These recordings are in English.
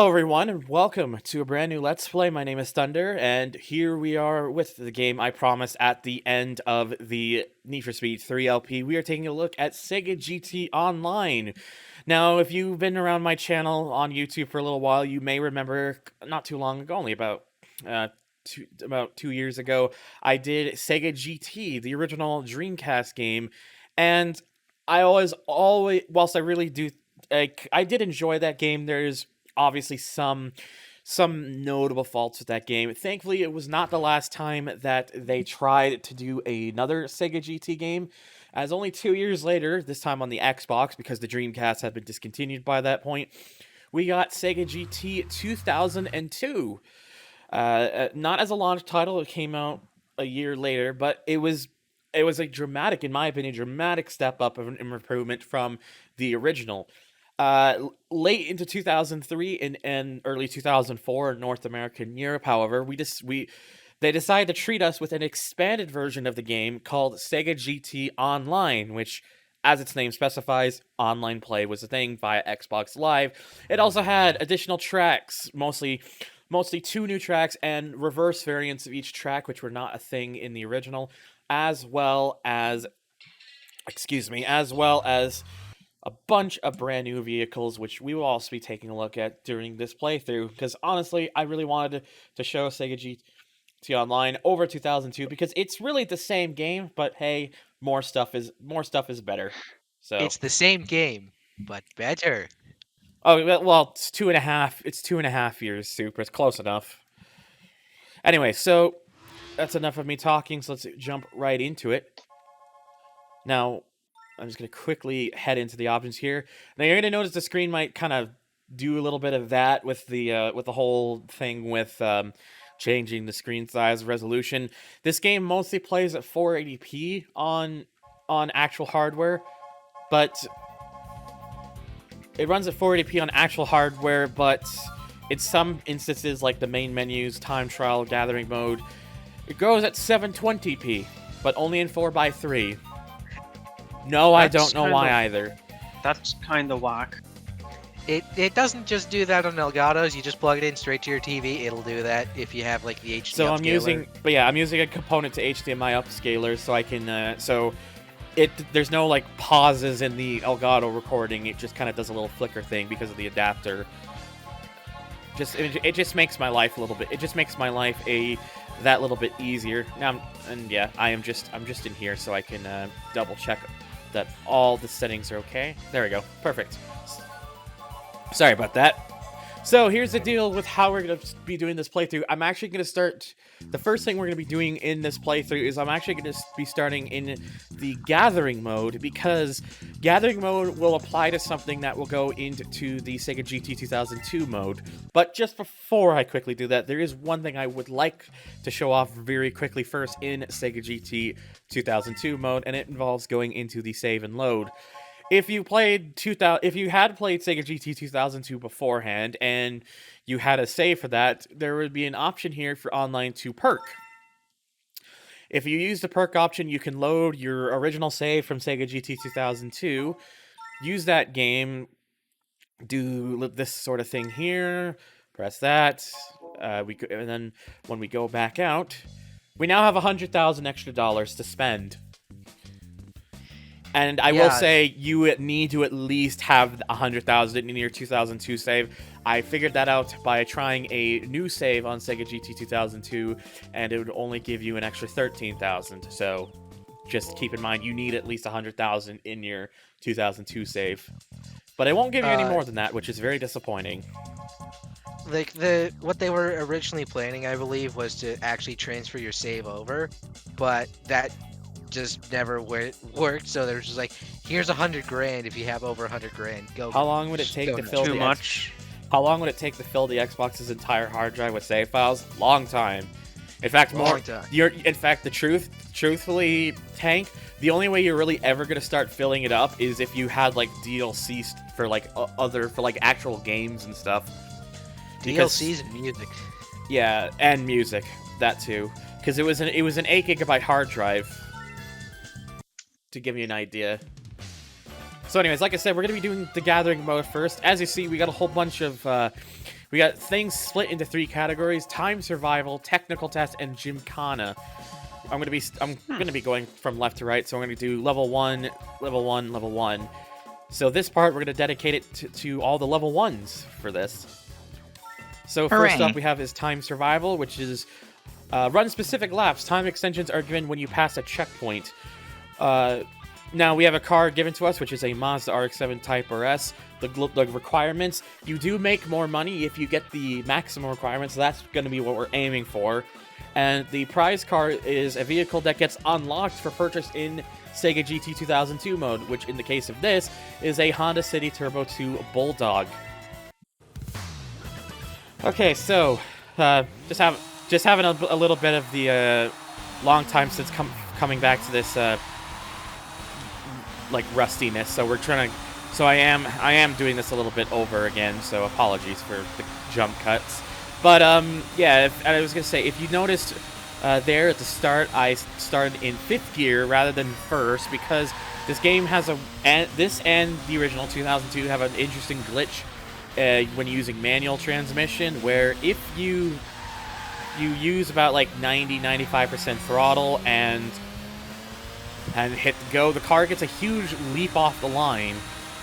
everyone, and welcome to a brand new Let's Play. My name is Thunder, and here we are with the game I promised at the end of the Need for Speed 3 LP. We are taking a look at Sega GT Online. Now, if you've been around my channel on YouTube for a little while, you may remember not too long ago, only about 2 years ago, I did Sega GT, the original Dreamcast game, and I always, whilst I really do, I did enjoy that game. There's obviously some notable faults with that game. Thankfully, it was not the last time that they tried to do another Sega GT game, as only 2 years later, this time on the Xbox, because the Dreamcast had been discontinued by that point, we got Sega GT 2002. Not as a launch title, it came out a year later, but it was a dramatic, in my opinion, dramatic step up of an improvement from the original. Late into 2003 and early 2004 in North America and Europe, however, they decided to treat us with an expanded version of the game called Sega GT Online, which, as its name specifies, online play was a thing via Xbox Live. It also had additional tracks, mostly two new tracks and reverse variants of each track, which were not a thing in the original, as well as a bunch of brand new vehicles, which we will also be taking a look at during this playthrough, because honestly, I really wanted to show Sega GT Online over 2002, because it's really the same game, but hey, more stuff is better. So It's the same game, but better. well, it's 2.5. It's 2.5 years, super. It's close enough. Anyway, so that's enough of me talking. So let's jump right into it. Now, I'm just going to quickly head into the options here. Now, you're going to notice the screen might kind of do a little bit of that with the whole thing with changing the screen size resolution. This game mostly plays at 480p on actual hardware, but it runs at 480p on actual hardware, but in some instances, like the main menus, time trial, gathering mode, it goes at 720p, but only in 4:3. No, I don't know why either. That's kind of whack. It doesn't just do that on Elgato's. You just plug it in straight to your TV. It'll do that if you have like the HD So upscaler. I'm using a component to HDMI upscaler, so I can there's no like pauses in the Elgato recording. It just kind of does a little flicker thing because of the adapter. It just makes my life a little bit. It just makes my life that little bit easier. Now, I'm just in here so I can double check that all the settings are okay. There we go. Perfect. Sorry about that. So here's the deal with how we're going to be doing this playthrough. I'm actually going to start... The first thing we're going to be doing in this playthrough is I'm actually going to be starting in the gathering mode, because gathering mode will apply to something that will go into the Sega GT 2002 mode. But just before I quickly do that, there is one thing I would like to show off very quickly first in Sega GT 2002 mode, and it involves going into the save and load. If you had played Sega GT 2002 beforehand and you had a save for that, there would be an option here for online to perk. If you use the perk option, you can load your original save from Sega GT 2002, use that game, do this sort of thing here, press that, and then when we go back out, we now have $100,000 extra to spend. And I will say, you need to at least have 100,000 in your 2002 save. I figured that out by trying a new save on Sega GT 2002, and it would only give you an extra 13,000. So just keep in mind, you need at least 100,000 in your 2002 save. But it won't give you any more than that, which is very disappointing. Like what they were originally planning, I believe, was to actually transfer your save over, but that just never worked. So there's just like, here's $100,000 if you have over $100,000. Go. How long would it take to fill How long would it take to fill the Xbox's entire hard drive with save files? Long time. In fact, truthfully, Tank, the only way you're really ever gonna start filling it up is if you had like DLC for actual games and stuff. DLCs and music. Yeah, and music, that too, because it was an 8 GB hard drive. To give you an idea. So anyways, like I said, we're going to be doing the gathering mode first. As you see, we got a whole bunch of We got things split into 3 categories: time survival, technical test, and gymkhana. I'm gonna be going from left to right, so I'm gonna do level 1, level 1, level 1. So this part we're gonna dedicate it to all the level 1s for this. So first Hooray. up we have is time survival, which is run specific laps. Time extensions are given when you pass a checkpoint. Now we have a car given to us, which is a Mazda RX-7 Type RS. The requirements: you do make more money if you get the maximum requirements. So that's going to be what we're aiming for. And the prize car is a vehicle that gets unlocked for purchase in Sega GT 2002 mode, which in the case of this is a Honda City Turbo 2 Bulldog. Okay, so just having a little bit of the long time since coming back to this like rustiness. So we're trying to. So I am doing this a little bit over again. So apologies for the jump cuts. But yeah, I was gonna say, if you noticed there at the start, I started in 5th gear rather than 1st because this game has this and the original 2002 have an interesting glitch when using manual transmission, where if you use about like 90-95% throttle and hit go, the car gets a huge leap off the line,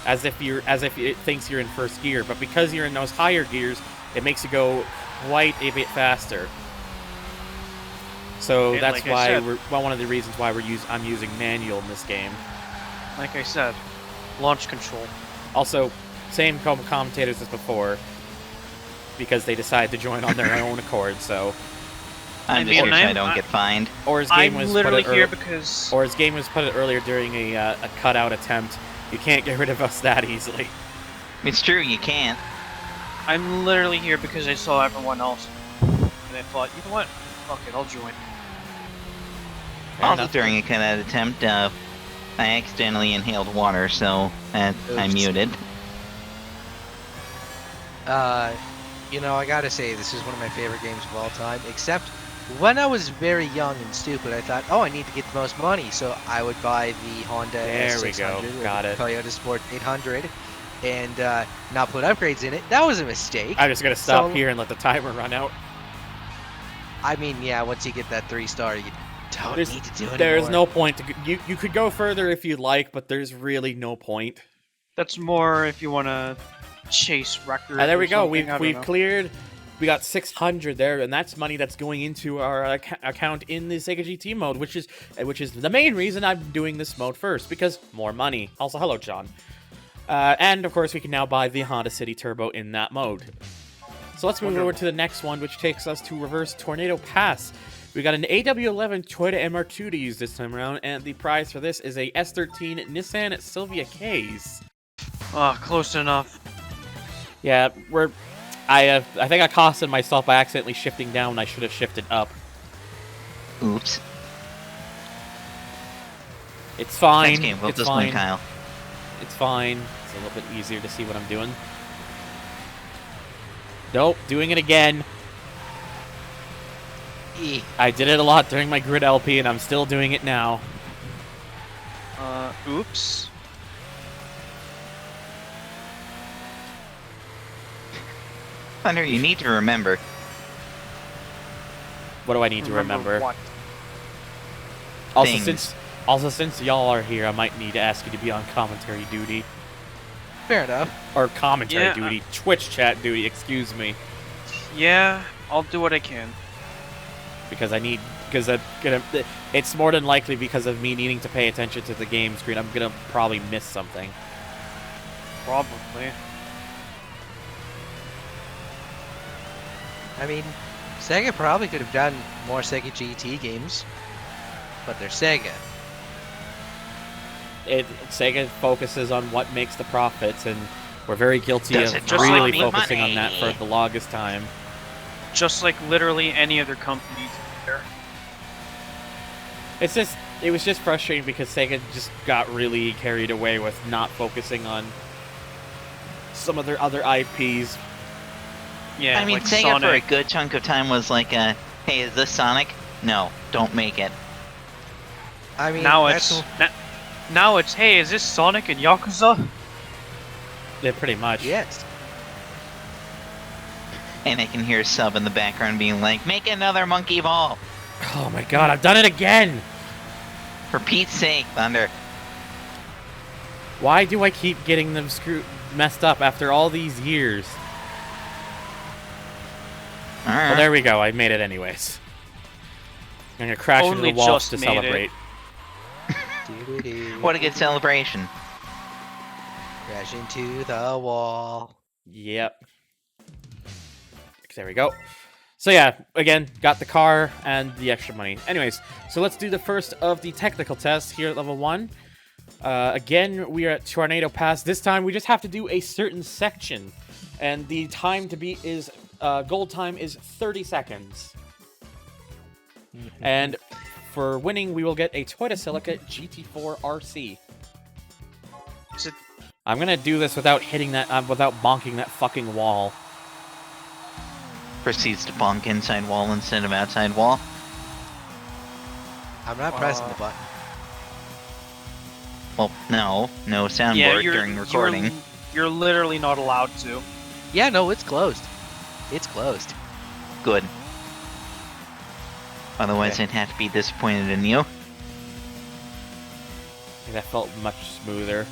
as if it thinks you're in 1st gear. But because you're in those higher gears, it makes you go quite a bit faster. So And that's like why one of the reasons why I'm using manual in this game. Like I said, launch control. Also, same commentators as before, because they decided to join on their own accord. So, I'm just here so I don't get fined. or his game I'm was literally put it here because or his game was put it earlier during a cutout attempt. You can't get rid of us that easily. It's true, you can't. I'm literally here because I saw everyone else, and I thought, you know what? Fuck it, I'll join. Fair Also, enough. during a cutout attempt, I accidentally inhaled water, so I'm Oops. muted. You know, I gotta say, this is one of my favorite games of all time, except when I was very young and stupid, I thought, oh, I need to get the most money, so I would buy the Honda There we go. S600 or Got the it. Toyota Sport 800 and not put upgrades in it. That was a mistake. I'm just gonna stop So- here and let the timer run out. I mean, yeah, once you get that 3-star, you don't need to do it There's anymore. no point. You could go further if you'd like, but there's really no point. That's more if you want to chase records. There or we go. something, I don't We've know. cleared. We got 600 there, and that's money that's going into our account in the Sega GT mode, which is the main reason I'm doing this mode first, because more money. Also, hello, John. And of course, we can now buy the Honda City Turbo in that mode. So let's move over to the next one, which takes us to Reverse Tornado Pass. We got an AW11 Toyota MR2 to use this time around, and the prize for this is a S13 Nissan Silvia case. Ah, close enough. Yeah, I think I costed myself by accidentally shifting down when I should have shifted up. Oops. It's fine. Thanks, game. Vote It's this fine. one, Kyle. It's fine. It's a little bit easier to see what I'm doing. Nope, doing it again. I did it a lot during my Grid LP, and I'm still doing it now. Oops. Thunder, you need to remember. What do I need to remember? What? Things. Also, since y'all are here, I might need to ask you to be on commentary duty. Fair enough. Or commentary Yeah. duty. Twitch chat duty, excuse me. Yeah, I'll do what I can. Because it's more than likely because of me needing to pay attention to the game screen. I'm gonna probably miss something. Probably. I mean, Sega probably could have done more Sega GT games, but they're Sega. Sega focuses on what makes the profits, and we're very guilty Does of it just really like focusing on that money? for the longest time. Just like literally any other company there. It was just frustrating because Sega just got really carried away with not focusing on some of their other IPs. Yeah, I mean, like Sega Sonic. for a good chunk of time was like, hey, is this Sonic? No, don't make it. I mean, Now that's now it's, hey, is this Sonic and Yakuza? Yeah, pretty much. yes. And I can hear Sub in the background being like, make another monkey ball! Oh my god, I've done it again! For Pete's sake, Thunder. Why do I keep getting them messed up after all these years? Well, there we go. I made it anyways. I'm gonna crash into the Only wall just to made it. celebrate. What a good celebration. Crash into the wall. Yep. There we go. So yeah, again, got the car and the extra money. Anyways, so let's do the first of the technical tests here at level 1. Again, we are at Tornado Pass. This time, we just have to do a certain section. And the time to beat is, gold time is 30 seconds. And for winning, we will get a Toyota Celica GT4 RC. Is it? I'm gonna do this without hitting that, without bonking that fucking wall. Proceeds to bonk inside wall instead of outside wall. I'm not pressing the button. Well, no soundboard Yeah, during recording. You're literally not allowed to. Yeah, no, it's closed. It's closed. Good. Otherwise, I'd have to be disappointed in you. I think that felt much smoother.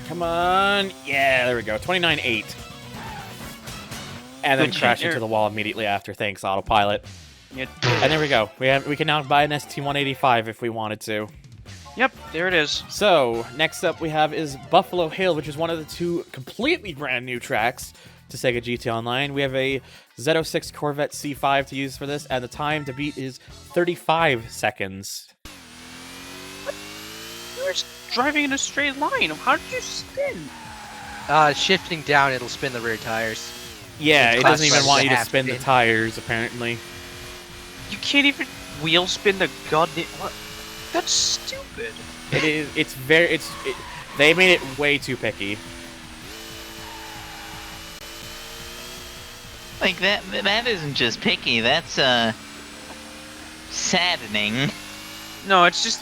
Come on! Yeah, there we go. 29.8. And then Good crash shit. into the wall immediately after. Thanks, autopilot. Yeah. And there we go. We can now buy an ST-185 if we wanted to. Yep, there it is. So, next up we have is Buffalo Hill, which is one of the 2 completely brand new tracks to Sega GT Online. We have a Z06 Corvette C5 to use for this, and the time to beat is 35 seconds. You were just driving in a straight line. How did you spin? Shifting down, it'll spin the rear tires. Yeah, It's it doesn't even classified want as you a to half spin the spin. tires, apparently. You can't even wheel spin the goddamn. What? That's stupid. They made it way too picky. Like, that isn't just picky, that's, saddening. No, it's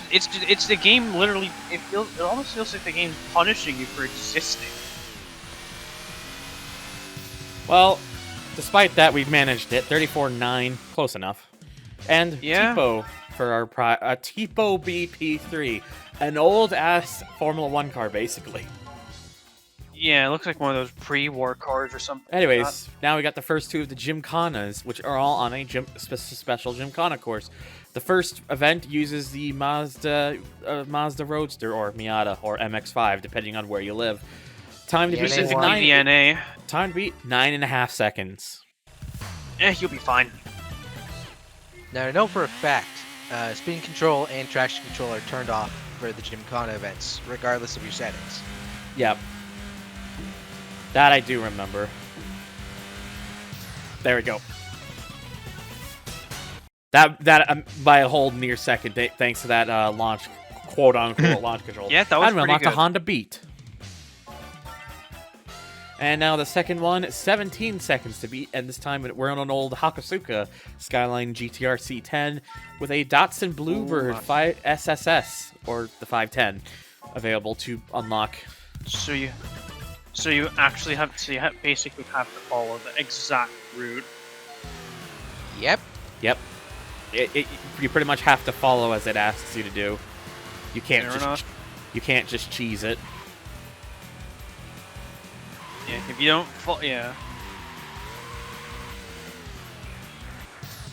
the game. Literally, it almost feels like the game's punishing you for existing. Well, despite that, we've managed it. 34.9, close enough. And Yeah. Tipo for our Tipo BP3, an old-ass Formula 1 car, basically. Yeah, it looks like one of those pre-war cars or something. Anyways, now we got the first 2 of the Gymkhanas, which are all on a special Gymkhana course. The first event uses the Mazda Roadster, or Miata, or MX-5, depending on where you live. Time to Yeah, beat they is want- VNA. Time to beat 9.5 seconds. You'll be fine. Now, I know for a fact, spin control and traction control are turned off for the Gymkhana events, regardless of your settings. Yep. That I do remember. There we go. That by a whole near second, thanks to that launch, quote unquote launch control. Yeah, that was and we pretty unlocked a good. Honda Beat. And now the second one, 17 seconds to beat, and this time we're on an old Hakosuka Skyline GTR C10 with a Datsun Bluebird 5 SSS, or the 510, available to unlock. So you actually have basically have to follow the exact route. Yep. Yep. You pretty much have to follow as it asks you to do. You can't Fair just enough. you can't just cheese it. Yeah, if you don't yeah.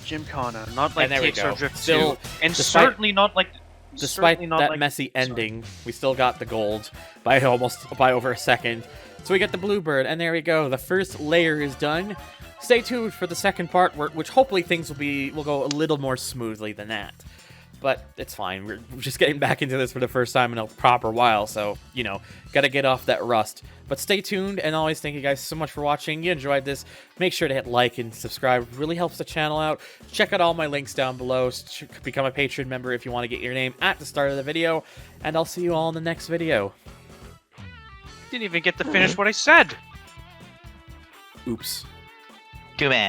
Gymkhana, not like And there we TXR go. Drift Still, 2, and despite- certainly not like. Despite certainly not that like, messy sorry. ending, we still got the gold by over a second. So we get the Bluebird, and there we go. The first layer is done. Stay tuned for the second part, which hopefully things will go a little more smoothly than that. But it's fine. We're just getting back into this for the first time in a proper while, so, you know, gotta get off that rust. But stay tuned, and always thank you guys so much for watching. You enjoyed this, make sure to hit like and subscribe. It really helps the channel out. Check out all my links down below. Become a Patreon member if you want to get your name at the start of the video. And I'll see you all in the next video. Didn't even get to finish what I said. Oops. Too bad.